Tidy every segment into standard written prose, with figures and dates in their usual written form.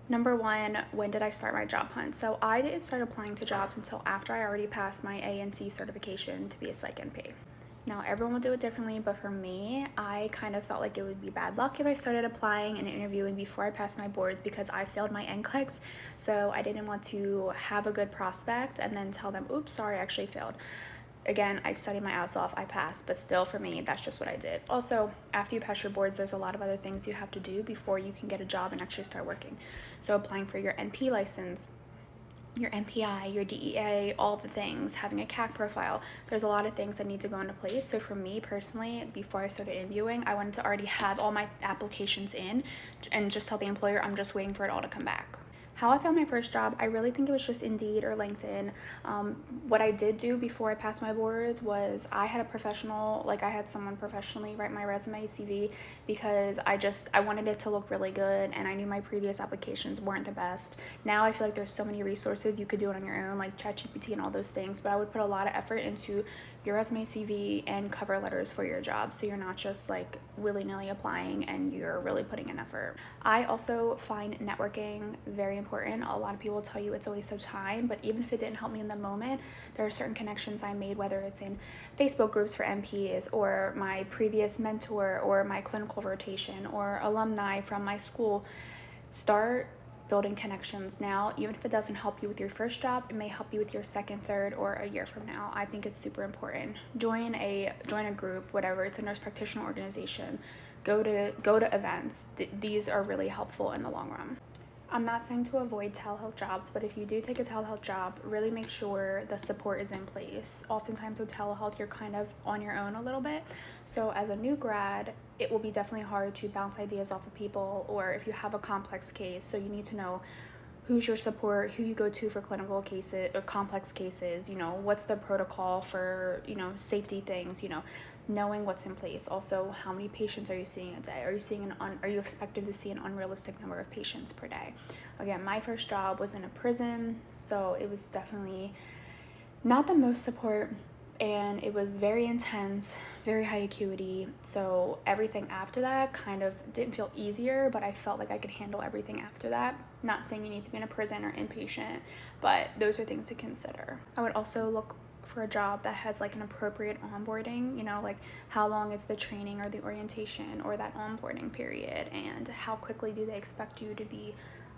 Number one, when did I start my job hunt? So I didn't start applying to jobs until after I already passed my A and C certification to be a psych NP. Now, everyone will do it differently, but for me, I kind of felt like it would be bad luck if I started applying and interviewing before I passed my boards because I failed my NCLEX. So I didn't want to have a good prospect and then tell them, oops, sorry, I actually failed. Again, I studied my ass off, I passed, but still for me, that's just what I did. Also, after you pass your boards, there's a lot of other things you have to do before you can get a job and actually start working. So applying for your NP license, your MPI, your DEA, all the things, having a CAC profile. There's a lot of things that need to go into place. So for me personally, before I started interviewing, I wanted to already have all my applications in and just tell the employer I'm just waiting for it all to come back. How I found my first job, I really think it was just Indeed or LinkedIn. What I did do before I passed my boards was I had a professional, like I had someone professionally write my resume CV because I wanted it to look really good and I knew my previous applications weren't the best. Now I feel like there's so many resources you could do it on your own, like ChatGPT and all those things, but I would put a lot of effort into your resume, CV, and cover letters for your job so you're not just like willy-nilly applying and you're really putting in effort. I also find networking very important. A lot of people tell you it's a waste of time, but even if it didn't help me in the moment, there are certain connections I made, whether it's in Facebook groups for MPs or my previous mentor or my clinical rotation or alumni from my school. Start building connections now. Even if it doesn't help you with your first job, it may help you with your second, third, or a year from now. I think it's super important. Join a group, whatever. It's a nurse practitioner organization. Go to events. These are really helpful in the long run. I'm not saying to avoid telehealth jobs, but if you do take a telehealth job, really make sure the support is in place. Oftentimes with telehealth, you're kind of on your own a little bit. So as a new grad, it will be definitely hard to bounce ideas off of people, or if you have a complex case, so you need to know who's your support, who you go to for clinical cases or complex cases, what's the protocol for, safety things, knowing what's in place. Also, how many patients are you seeing a day? Are you expected to see an unrealistic number of patients per day? Again, my first job was in a prison, so it was definitely not the most support, and it was very intense, very high acuity. So everything after that kind of didn't feel easier, but I felt like I could handle everything after that. Not saying you need to be in a prison or inpatient, but those are things to consider. I would also look for a job that has like an appropriate onboarding, like how long is the training or the orientation or that onboarding period, and how quickly do they expect you to be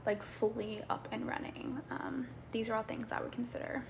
like fully up and running. These are all things I would consider.